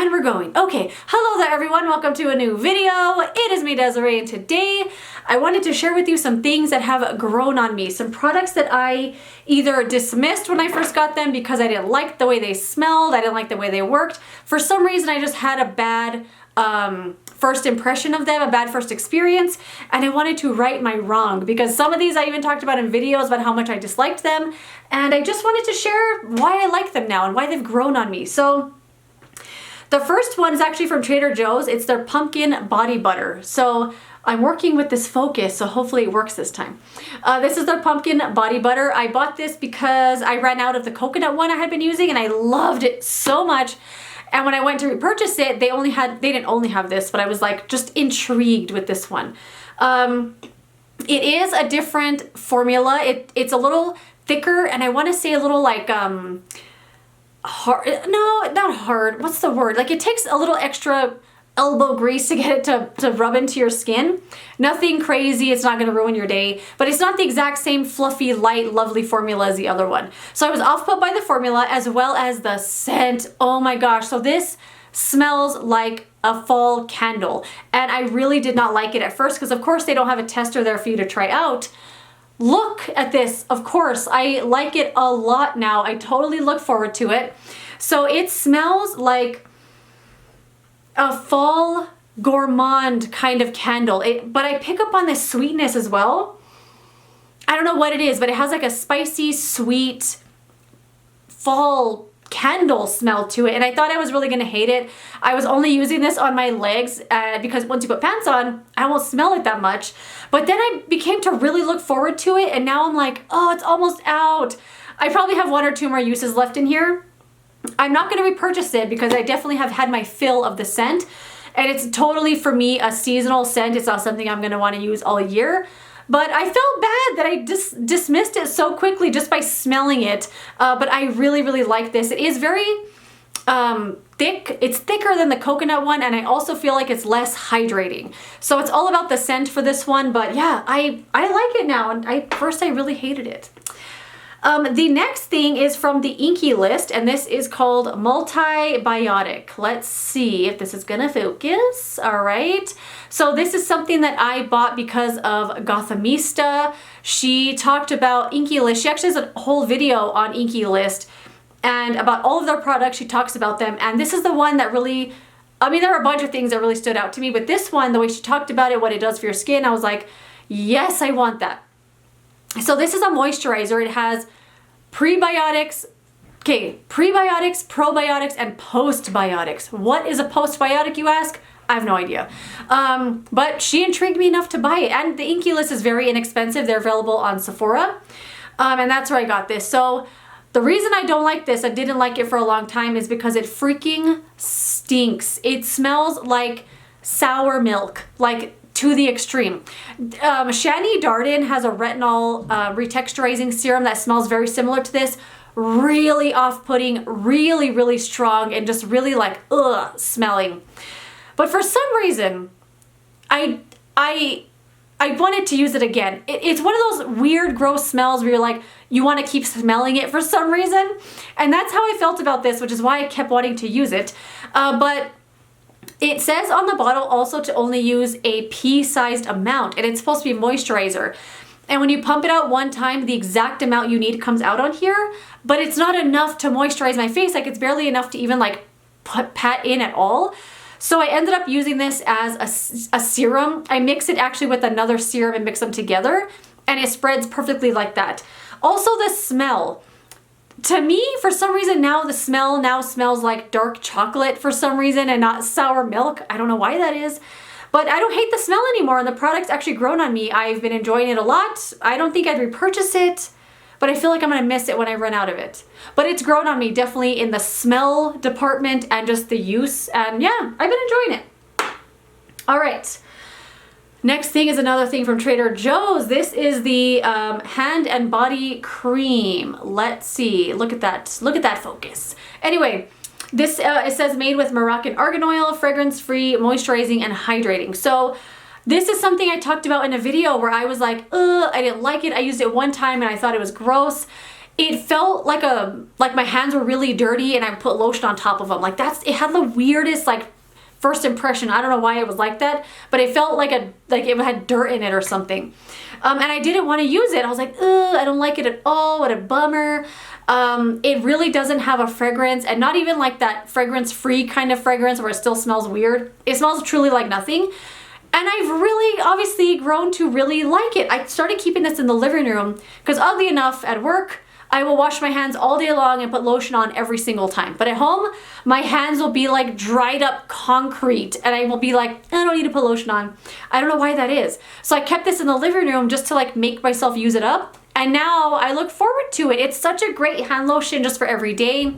And we're going. Okay, hello there everyone, welcome to a new video. It is me, Desiree, and today I wanted to share with you some things that have grown on me. Some products that I either dismissed when I first got them because I didn't like the way they smelled, I didn't like the way they worked. For some reason I just had a bad first impression of them, a bad first experience, and I wanted to right my wrong because some of these I even talked about in videos about how much I disliked them, and I just wanted to share why I like them now and why they've grown on me. So the first one is actually from Trader Joe's. It's their pumpkin body butter. So I'm working with this focus, so hopefully it works this time. This is their pumpkin body butter. I bought this because I ran out of the coconut one I had been using and I loved it so much. And when I went to repurchase it, they didn't only have this, but I was like just intrigued with this one. It is a different formula. It's a little thicker, and I want to say a little like hard. No, not hard. What's the word? Like it takes a little extra elbow grease to get it to rub into your skin. Nothing crazy. It's not going to ruin your day, but it's not the exact same fluffy, light, lovely formula as the other one. So I was off put by the formula as well as the scent. Oh my gosh. So this smells like a fall candle, and I really did not like it at first because of course they don't have a tester there for you to try out. Look at this. Of course, I like it a lot now. I totally look forward to it. So it smells like a fall gourmand kind of candle. But I pick up on this sweetness as well. I don't know what it is, but it has like a spicy, sweet fall candle smell to it, and I thought I was really gonna hate it. I was only using this on my legs because once you put pants on, I won't smell it that much. But then I became to really look forward to it, and now I'm like, oh, it's almost out. I probably have one or two more uses left in here. I'm not gonna repurchase it because I definitely have had my fill of the scent, and it's totally, for me, a seasonal scent. It's not something I'm gonna wanna use all year. But I felt bad that I dismissed it so quickly just by smelling it. But I really, really like this. It is very thick. It's thicker than the coconut one, and I also feel like it's less hydrating. So it's all about the scent for this one. But yeah, I like it now. And first I really hated it. The next thing is from the Inky List, and this is called Multibiotic. Let's see if this is gonna focus. All right. So this is something that I bought because of Gothamista. She talked about Inky List. She actually has a whole video on Inky List and about all of their products. She talks about them, and this is the one that really, I mean, there are a bunch of things that really stood out to me, but this one, the way she talked about it, what it does for your skin, I was like, yes, I want that. So this is a moisturizer. It has prebiotics, probiotics, and postbiotics. What is a postbiotic, you ask? I have no idea. But she intrigued me enough to buy it. And the Inky List is very inexpensive. They're available on Sephora. And that's where I got this. So the reason I don't like this, I didn't like it for a long time, is because it freaking stinks. It smells like sour milk, like to the extreme. Shani Darden has a retinol retexturizing serum that smells very similar to this. Really off-putting, really, really strong, and just really like ugh smelling. But for some reason, I wanted to use it again. It's one of those weird, gross smells where you're like, you want to keep smelling it for some reason. And that's how I felt about this, which is why I kept wanting to use it. But it says on the bottle also to only use a pea-sized amount, and it's supposed to be moisturizer. And when you pump it out one time, the exact amount you need comes out on here, but it's not enough to moisturize my face. Like it's barely enough to even like pat in at all. So I ended up using this as a serum. I mix it actually with another serum and mix them together, and it spreads perfectly like that. Also the smell. To me, for some reason now, the smell now smells like dark chocolate for some reason and not sour milk. I don't know why that is, but I don't hate the smell anymore, and the product's actually grown on me. I've been enjoying it a lot. I don't think I'd repurchase it, but I feel like I'm gonna miss it when I run out of it. But it's grown on me definitely in the smell department and just the use, and yeah, I've been enjoying it. All right. Next thing is another thing from Trader Joe's. This is the hand and body cream. Let's see. Look at that. Look at that focus. Anyway, this it says made with Moroccan argan oil, fragrance-free, moisturizing, and hydrating. So this is something I talked about in a video where I was like, ugh, I didn't like it. I used it one time and I thought it was gross. it felt like my hands were really dirty and I put lotion on top of them. Like it had the weirdest like first impression. I don't know why it was like that, but it felt like it had dirt in it or something. And I didn't want to use it. I was like, ugh, I don't like it at all. What a bummer. It really doesn't have a fragrance, and not even like that fragrance-free kind of fragrance where it still smells weird. It smells truly like nothing. And I've really obviously grown to really like it. I started keeping this in the living room because oddly enough at work, I will wash my hands all day long and put lotion on every single time. But at home, my hands will be like dried up concrete and I will be like, I don't need to put lotion on. I don't know why that is. So I kept this in the living room just to like make myself use it up. And now I look forward to it. It's such a great hand lotion just for every day.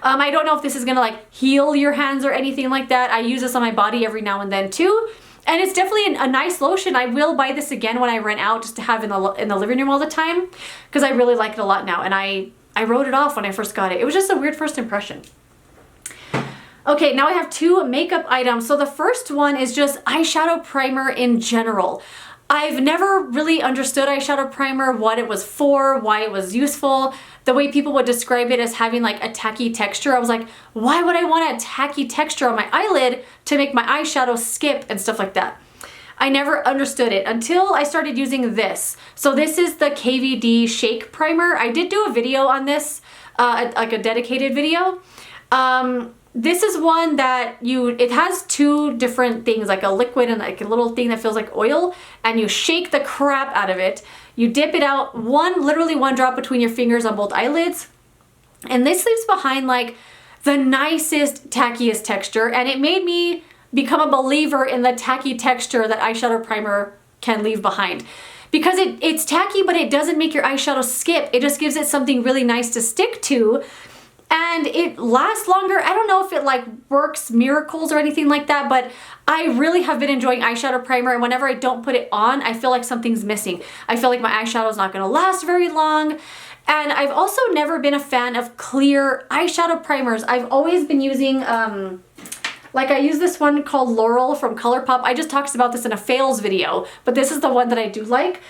I don't know if this is gonna like heal your hands or anything like that. I use this on my body every now and then too. And it's definitely a nice lotion. I will buy this again when I rent out just to have in the living room all the time because I really like it a lot now. And I wrote it off when I first got it. It was just a weird first impression. Okay, now I have 2 makeup items. So the first one is just eyeshadow primer in general. I've never really understood eyeshadow primer, what it was for, why it was useful. The way people would describe it as having like a tacky texture, I was like, why would I want a tacky texture on my eyelid to make my eyeshadow skip and stuff like that? I never understood it until I started using this. So this is the KVD Shake Primer. I did do a video on this, like a dedicated video. This is one that it has 2 different things, like a liquid and like a little thing that feels like oil, and you shake the crap out of it. You dip it out, literally one drop between your fingers on both eyelids. And this leaves behind like the nicest, tackiest texture. And it made me become a believer in the tacky texture that eyeshadow primer can leave behind. Because it's tacky, but it doesn't make your eyeshadow skip. It just gives it something really nice to stick to. And it lasts longer. I don't know if it like works miracles or anything like that, but I really have been enjoying eyeshadow primer, and whenever I don't put it on, I feel like something's missing. I feel like my eyeshadow is not gonna last very long. And I've also never been a fan of clear eyeshadow primers. I've always been using, like I use this one called Laurel from ColourPop. I just talked about this in a fails video, but this is the one that I do like.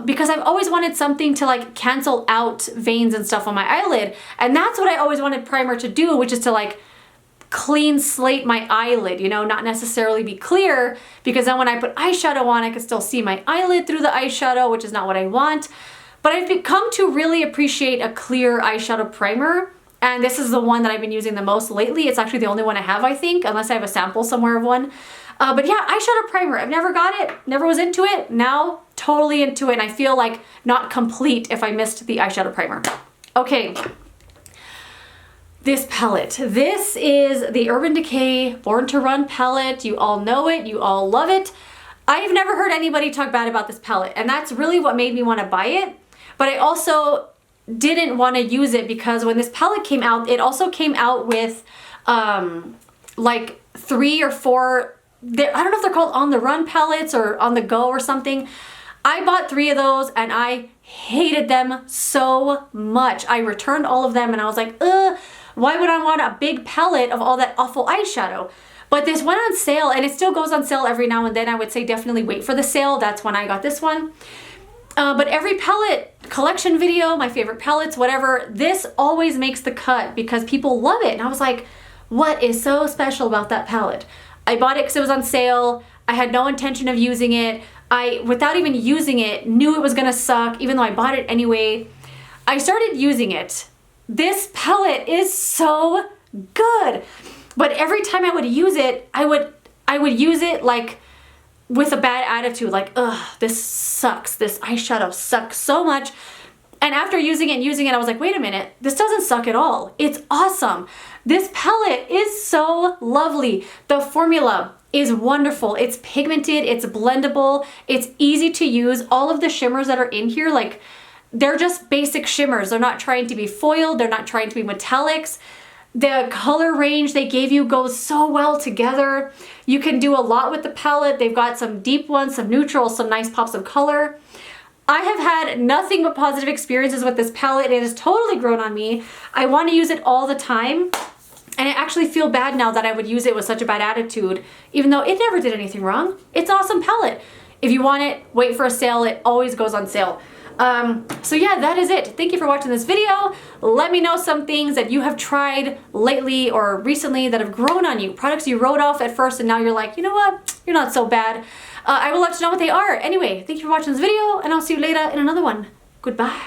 Because I've always wanted something to like cancel out veins and stuff on my eyelid. And that's what I always wanted primer to do, which is to like clean slate my eyelid, you know, not necessarily be clear, because then when I put eyeshadow on, I can still see my eyelid through the eyeshadow, which is not what I want. But I've come to really appreciate a clear eyeshadow primer. And this is the one that I've been using the most lately. It's actually the only one I have, I think, unless I have a sample somewhere of one. But yeah, eyeshadow primer. I've never got it, never was into it. Now, totally into it. And I feel like not complete if I missed the eyeshadow primer. Okay, this palette. This is the Urban Decay Born to Run palette. You all know it, you all love it. I've never heard anybody talk bad about this palette, and that's really what made me want to buy it. But I also didn't want to use it because when this palette came out, it also came out with like 3 or 4, I don't know if they're called on the run palettes or on the go or something. I bought 3 of those and I hated them so much. I returned all of them and I was like, ugh, why would I want a big palette of all that awful eyeshadow? But this went on sale, and it still goes on sale every now and then. I would say definitely wait for the sale. That's when I got this one. But every palette collection video, my favorite palettes, whatever, this always makes the cut because people love it. And I was like, what is so special about that palette? I bought it because it was on sale. I had no intention of using it. I, without even using it, knew it was gonna suck, even though I bought it anyway. I started using it. This palette is so good. But every time I would use it, I would use it like with a bad attitude, like, ugh, this sucks. This eyeshadow sucks so much. And after using it, I was like, wait a minute, this doesn't suck at all. It's awesome. This palette is so lovely. The formula is wonderful. It's pigmented, it's blendable, it's easy to use. All of the shimmers that are in here, like, they're just basic shimmers. They're not trying to be foiled, they're not trying to be metallics. The color range they gave you goes so well together. You can do a lot with the palette. They've got some deep ones, some neutrals, some nice pops of color. I have had nothing but positive experiences with this palette. It has totally grown on me. I want to use it all the time. And I actually feel bad now that I would use it with such a bad attitude, even though it never did anything wrong. It's an awesome palette. If you want it, wait for a sale. It always goes on sale. So yeah, that is it. Thank you for watching this video. Let me know some things that you have tried lately or recently that have grown on you. Products you wrote off at first and now you're like, you know what? You're not so bad. I would love to know what they are. Anyway, thank you for watching this video and I'll see you later in another one. Goodbye.